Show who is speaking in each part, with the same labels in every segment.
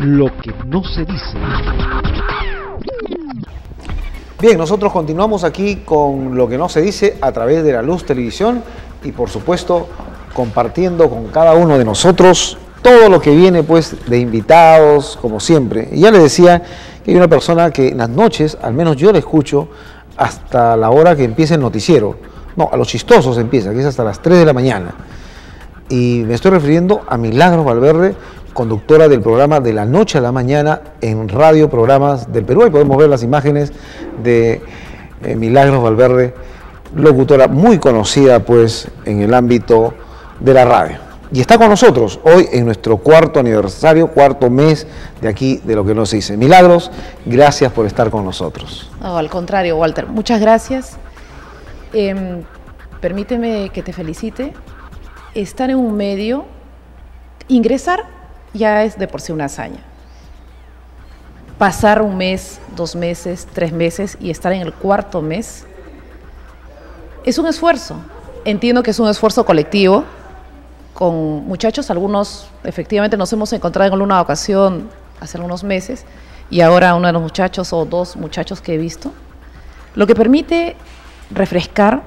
Speaker 1: Lo que no se dice.
Speaker 2: Bien, nosotros continuamos aquí con Lo que no se dice a través de La Luz Televisión y por supuesto compartiendo con cada uno de nosotros todo lo que viene pues de invitados, como siempre. Y ya les decía que hay una persona que en las noches, al menos yo la escucho hasta la hora que empieza el noticiero. No, a los chistosos empieza, que es hasta las 3 de la mañana. Y me estoy refiriendo a Milagros Valverde, conductora del programa De la Noche a la Mañana en Radio Programas del Perú. Y podemos ver las imágenes de Milagros Valverde, locutora muy conocida pues en el ámbito de la radio. Y está con nosotros hoy en nuestro cuarto aniversario, cuarto mes de aquí de Lo que no se dice. Milagros, gracias por estar con nosotros.
Speaker 3: No, al contrario, Walter, muchas gracias. Permíteme que te felicite. Estar en un medio, ingresar ya es de por sí una hazaña. Pasar un mes, 2 meses, 3 meses y estar en el cuarto mes es un esfuerzo. Entiendo que es un esfuerzo colectivo con muchachos, algunos efectivamente nos hemos encontrado en alguna ocasión hace algunos meses y ahora uno de los muchachos o 2 muchachos que he visto, lo que permite refrescar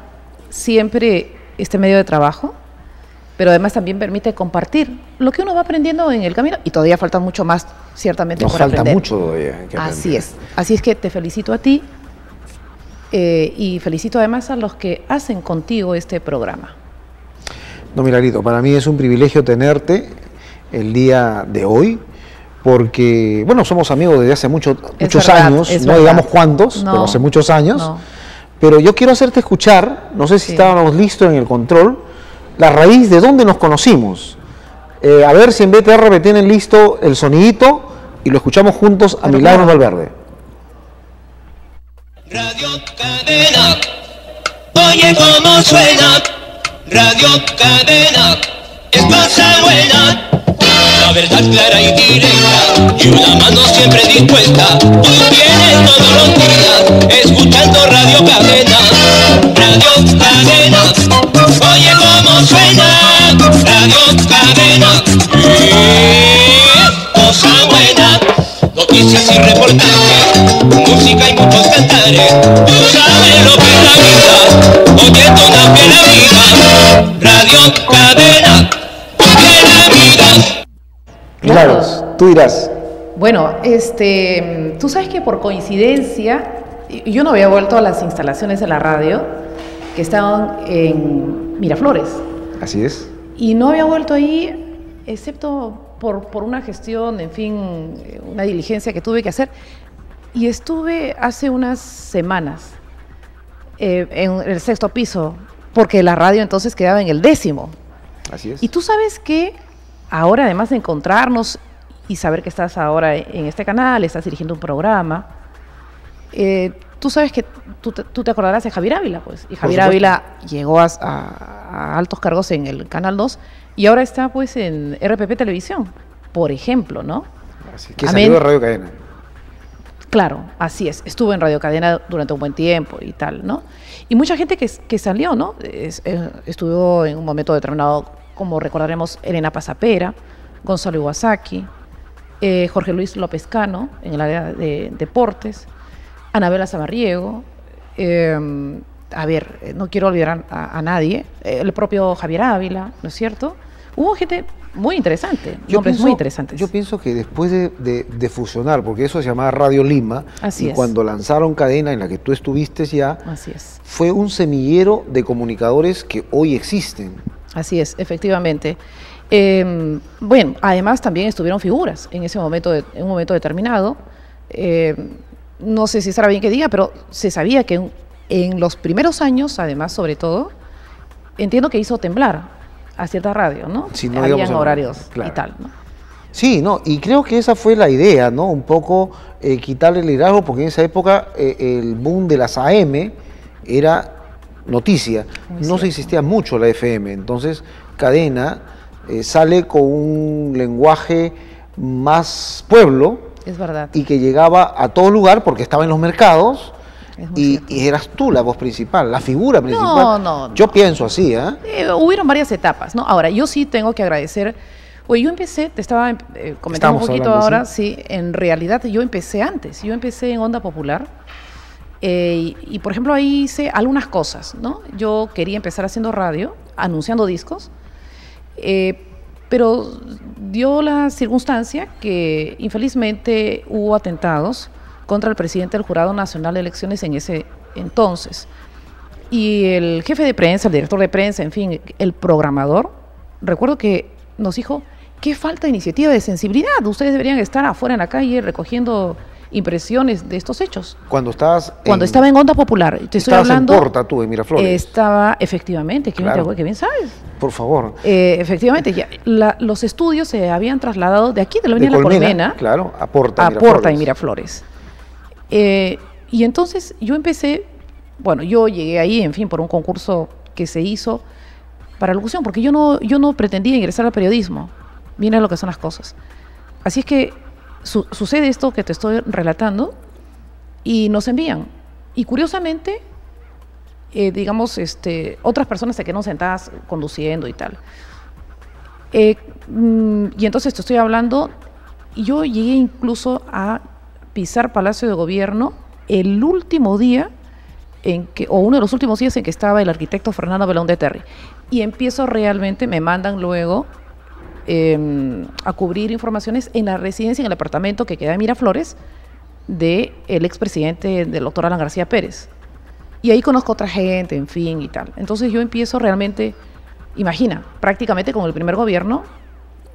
Speaker 3: siempre este medio de trabajo, pero además también permite compartir lo que uno va aprendiendo en el camino y todavía falta mucho más, ciertamente,
Speaker 2: Nos
Speaker 3: por
Speaker 2: falta
Speaker 3: aprender.
Speaker 2: mucho todavía que aprender.
Speaker 3: Así es que te felicito a ti y felicito además a los que hacen contigo este programa.
Speaker 2: No, Milagrito, para mí es un privilegio tenerte el día de hoy, porque, bueno, somos amigos desde hace muchos años, no digamos cuántos, pero hace muchos años, pero yo quiero hacerte escuchar, no sé si estábamos listos en el control, la raíz de dónde nos conocimos. A ver si en BTR me tienen listo el sonidito y lo escuchamos juntos a Milagros Valverde.
Speaker 4: Radio Cadena, oye cómo suena. Radio Cadena, es cosa buena. La verdad clara y directa, y una mano siempre dispuesta. Tú tienes todos los días, escuchando Radio Cadena. Radio Cadena, oye cómo suena. Radio Cadena, cosa buena. Noticias y reportajes, música y muchos cantares. Tú sabes lo que es la vida, oyendo una buena vida. Radio Cadena, buena vida.
Speaker 2: Milagros, tú dirás.
Speaker 3: Bueno, tú sabes que por coincidencia, yo no había vuelto a las instalaciones de la radio, que estaban en Miraflores.
Speaker 2: Así es.
Speaker 3: Y no había vuelto ahí, excepto por una gestión, en fin, una diligencia que tuve que hacer. Y estuve hace unas semanas en el 6º piso, porque la radio entonces quedaba en el 10º.
Speaker 2: Así es.
Speaker 3: Y tú sabes que ahora, además de encontrarnos y saber que estás ahora en este canal, estás dirigiendo un programa, tú sabes que tú te acordarás de Javier Ávila, pues. Y Javier Ávila llegó a altos cargos en el Canal 2 y ahora está pues en RPP Televisión, por ejemplo, ¿no?
Speaker 2: Así que salió de Radio Cadena.
Speaker 3: Claro, así es. Estuvo en Radio Cadena durante un buen tiempo y tal, ¿no? Y mucha gente que salió, ¿no? Estuvo en un momento determinado, como recordaremos, Elena Pasapera, Gonzalo Iwasaki, Jorge Luis López Cano, en el área de deportes, Anabela Samariego, a ver, no quiero olvidar a nadie, el propio Javier Ávila, ¿no es cierto? Hubo gente muy interesante, nombres muy interesantes.
Speaker 2: Yo pienso que después de fusionar, porque eso se llamaba Radio Lima,
Speaker 3: Así
Speaker 2: y
Speaker 3: es.
Speaker 2: cuando lanzaron Cadena, en la que tú estuviste ya,
Speaker 3: Así es.
Speaker 2: fue un semillero de comunicadores que hoy existen.
Speaker 3: Así es, efectivamente. Bueno, además también estuvieron figuras en ese momento, en un momento determinado. No sé si estará bien que diga, pero se sabía que en los primeros años, además, sobre todo, entiendo que hizo temblar a cierta radio, ¿no?
Speaker 2: Sí, no
Speaker 3: habían
Speaker 2: digamos
Speaker 3: horarios
Speaker 2: claro.
Speaker 3: y tal, ¿no?
Speaker 2: Sí, no, y creo que esa fue la idea, ¿no? Un poco quitarle el liderazgo, porque en esa época el boom de las AM era noticia. No se insistía mucho la FM, entonces Cadena sale con un lenguaje más pueblo.
Speaker 3: Es verdad.
Speaker 2: Y que llegaba a todo lugar porque estaba en los mercados y eras tú la voz principal, la figura principal.
Speaker 3: No.
Speaker 2: Yo pienso así, ¿eh?
Speaker 3: Hubieron varias etapas, ¿no? Ahora, yo sí tengo que agradecer Pues yo empecé, te estaba comentando
Speaker 2: Estamos
Speaker 3: un poquito
Speaker 2: hablando,
Speaker 3: ahora, sí, en realidad yo empecé antes, yo empecé en Onda Popular y, por ejemplo ahí hice algunas cosas, ¿no? Yo quería empezar haciendo radio, anunciando discos, pero dio la circunstancia que infelizmente hubo atentados contra el presidente del Jurado Nacional de Elecciones en ese entonces. Y el jefe de prensa, el director de prensa, en fin, el programador, recuerdo que nos dijo, qué falta de iniciativa, de sensibilidad, ustedes deberían estar afuera en la calle recogiendo impresiones de estos hechos.
Speaker 2: Cuando estabas
Speaker 3: Cuando estaba en Onda Popular, te estoy hablando...
Speaker 2: en Porta, tú, en Miraflores.
Speaker 3: Estaba, efectivamente,
Speaker 2: Claro.
Speaker 3: que bien sabes.
Speaker 2: Por favor.
Speaker 3: Efectivamente, ya, los estudios se habían trasladado de aquí, de la
Speaker 2: De
Speaker 3: Avenida La Colmena,
Speaker 2: claro, a Porta,
Speaker 3: a
Speaker 2: Miraflores.
Speaker 3: Porta y Miraflores. Y entonces yo empecé, bueno, yo llegué ahí, en fin, por un concurso que se hizo para locución, porque yo no pretendía ingresar al periodismo. Mira lo que son las cosas. Así es que sucede esto que te estoy relatando y nos envían. Y curiosamente, digamos, otras personas se quedaron sentadas conduciendo y tal. Y entonces te estoy hablando, yo llegué incluso a pisar Palacio de Gobierno el último día o uno de los últimos días en que estaba el arquitecto Fernando Belón de Terry. Y empiezo realmente, me mandan luego a cubrir informaciones en la residencia, en el apartamento que queda en Miraflores, del expresidente del doctor Alan García Pérez. Y ahí conozco otra gente, en fin, y tal. Entonces yo empiezo realmente, imagina, prácticamente con el primer gobierno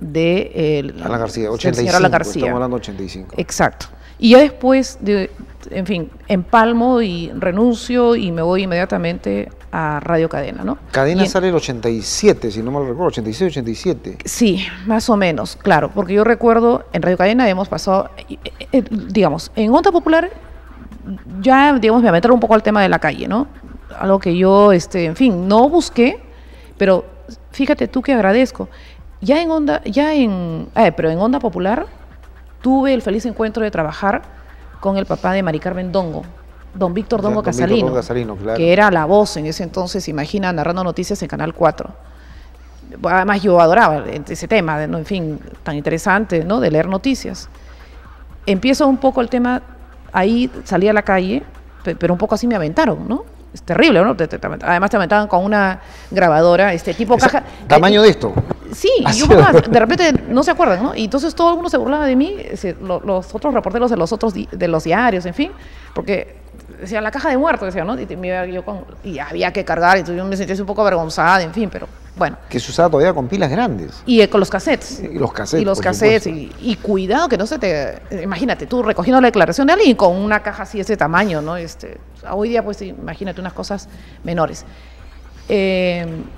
Speaker 3: de
Speaker 2: Alan García,
Speaker 3: del
Speaker 2: 85,
Speaker 3: señor Alan García.
Speaker 2: estamos hablando de 85.
Speaker 3: Exacto. Y ya después, en fin, empalmo y renuncio y me voy inmediatamente a Radio Cadena, ¿no?
Speaker 2: Cadena sale el 87, si no mal recuerdo, 86, 87.
Speaker 3: Sí, más o menos, claro, porque yo recuerdo, en Radio Cadena hemos pasado, digamos, en Onda Popular, ya, digamos, me aventaron un poco al tema de la calle, ¿no? Algo que yo, en fin, no busqué, pero fíjate tú que agradezco. Pero en Onda Popular tuve el feliz encuentro de trabajar con el papá de Mari Carmen Dongo, don Víctor Dongo Casalino,
Speaker 2: Claro.
Speaker 3: que era la voz en ese entonces, imagina, narrando noticias en Canal 4. Además yo adoraba ese tema, ¿no? En fin, tan interesante, ¿no? De leer noticias. Empiezo un poco el tema, ahí salí a la calle, pero un poco así me aventaron, ¿no? Es terrible, ¿no? Además te aventaban con una grabadora, tipo caja.
Speaker 2: ¿Tamaño de esto?
Speaker 3: Sí, y un poco más, de repente no se acuerdan, ¿no? Y entonces todo el mundo se burlaba de mí, los otros reporteros de los diarios, en fin, porque decían la caja de muertos, decían, ¿no? Y había que cargar, y yo me sentía un poco avergonzada, en fin, pero bueno.
Speaker 2: Que se usaba todavía con pilas grandes.
Speaker 3: Y con los cassettes.
Speaker 2: Y los cassettes.
Speaker 3: Y los
Speaker 2: por
Speaker 3: cassettes,
Speaker 2: supuesto.
Speaker 3: y cuidado que no se te... Imagínate, tú recogiendo la declaración de alguien con una caja así de ese tamaño, ¿no? Hoy día, pues, imagínate unas cosas menores.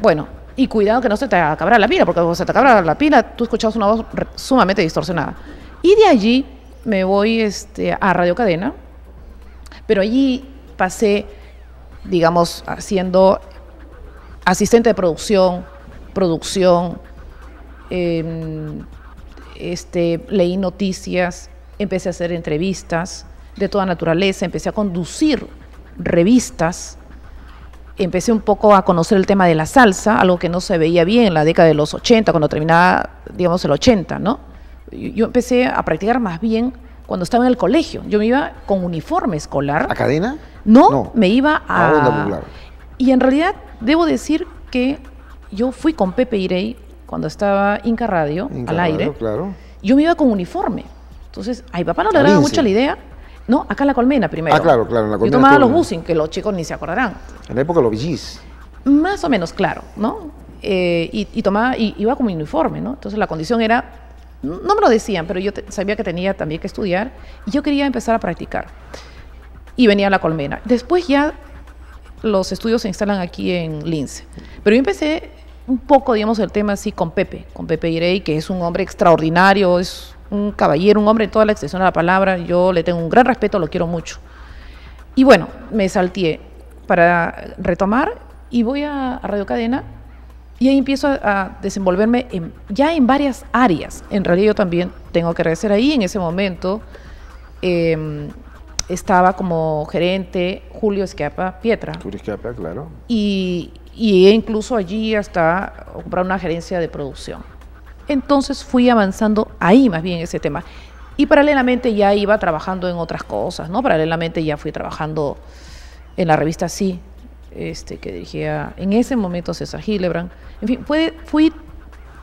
Speaker 3: Bueno, y cuidado que no se te acabara la pila, porque cuando se te acabara la pila, tú escuchabas una voz sumamente distorsionada. Y de allí me voy a Radio Cadena, pero allí pasé, digamos, haciendo asistente de producción, leí noticias, empecé a hacer entrevistas de toda naturaleza, empecé a conducir revistas, empecé un poco a conocer el tema de la salsa, algo que no se veía bien en la década de los 80, cuando terminaba, digamos, el 80, ¿no? Yo empecé a practicar más bien cuando estaba en el colegio. Yo me iba con uniforme escolar.
Speaker 2: ¿A Cadena?
Speaker 3: No, me iba a
Speaker 2: Onda Popular.
Speaker 3: Y en realidad debo decir que yo fui con Pepe Irey cuando estaba Inca Radio al aire.
Speaker 2: Claro.
Speaker 3: Yo me iba con uniforme. Entonces, a mi papá no le agradaba mucho la idea. No, acá en La Colmena primero.
Speaker 2: Claro, en La Colmena.
Speaker 3: Yo tomaba los busing, que los chicos ni se acordarán.
Speaker 2: En la época de los VGs.
Speaker 3: Más o menos, claro, ¿no? Iba con mi uniforme, ¿no? Entonces la condición era, no me lo decían, pero yo sabía que tenía también que estudiar y yo quería empezar a practicar. Y venía a La Colmena. Después ya los estudios se instalan aquí en Lince. Pero yo empecé un poco, digamos, el tema así con Pepe Irey, que es un hombre extraordinario, es un caballero, un hombre en toda la extensión de la palabra. Yo le tengo un gran respeto, lo quiero mucho. Y bueno, me salteé para retomar y voy a Radio Cadena y ahí empiezo a desenvolverme ya en varias áreas. En realidad yo también tengo que agradecer ahí. En ese momento estaba como gerente Julio Esquiapa Pietra.
Speaker 2: Julio Esquiapa, claro.
Speaker 3: Y incluso allí hasta ocupar una gerencia de producción. Entonces fui avanzando ahí más bien ese tema. Y paralelamente ya iba trabajando en otras cosas, ¿no? Paralelamente ya fui trabajando en la revista Sí, que dirigía en ese momento César Hillebrand. En fin, fui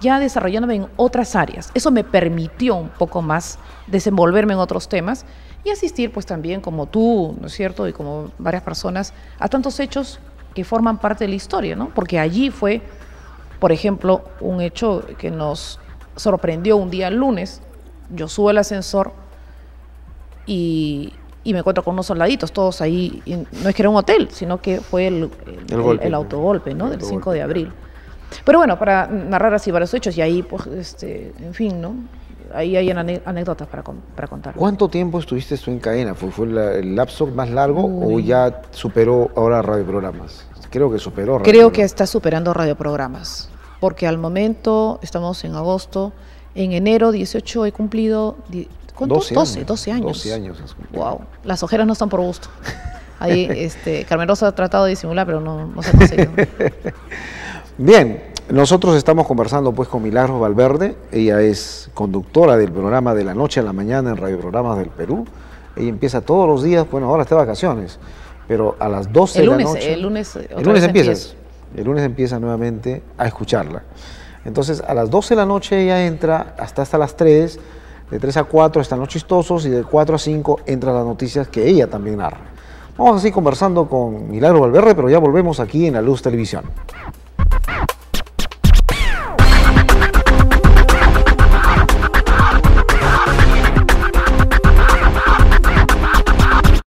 Speaker 3: ya desarrollándome en otras áreas. Eso me permitió un poco más desenvolverme en otros temas y asistir pues también como tú, ¿no es cierto? Y como varias personas a tantos hechos que forman parte de la historia, ¿no? Porque allí fue, por ejemplo, un hecho que nos sorprendió un día lunes. Yo subo el ascensor y me encuentro con unos soldaditos, todos ahí. Y no es que era un hotel, sino que fue el autogolpe, ¿no? Del 5 de abril. Pero bueno, para narrar así varios hechos y ahí, pues, en fin, ¿no? Ahí hay anécdotas para contar.
Speaker 2: ¿Cuánto tiempo estuviste tú en cadena? ¿Fue el lapso más largo o ya superó ahora radioprogramas? Creo que superó radioprogramas.
Speaker 3: Creo que está superando radioprogramas, porque al momento, estamos en agosto, en enero 18 he cumplido, ¿cuánto? 12 años. 12 años.
Speaker 2: 12 años has cumplido.
Speaker 3: Wow, las ojeras no están por gusto. Ahí Carmen Rosa ha tratado de disimular, pero no se ha conseguido.
Speaker 2: Bien, nosotros estamos conversando pues con Milagros Valverde. Ella es conductora del programa De la Noche a la Mañana en Radioprogramas del Perú. Ella empieza todos los días, bueno, ahora está de vacaciones, pero a las 12 de la noche. El lunes empieza nuevamente a escucharla. Entonces, a las 12 de la noche ella entra hasta las 3, de 3 a 4 están los chistosos y de 4 a 5 entran las noticias que ella también narra. Vamos así conversando con Milagros Valverde, pero ya volvemos aquí en La Luz Televisión.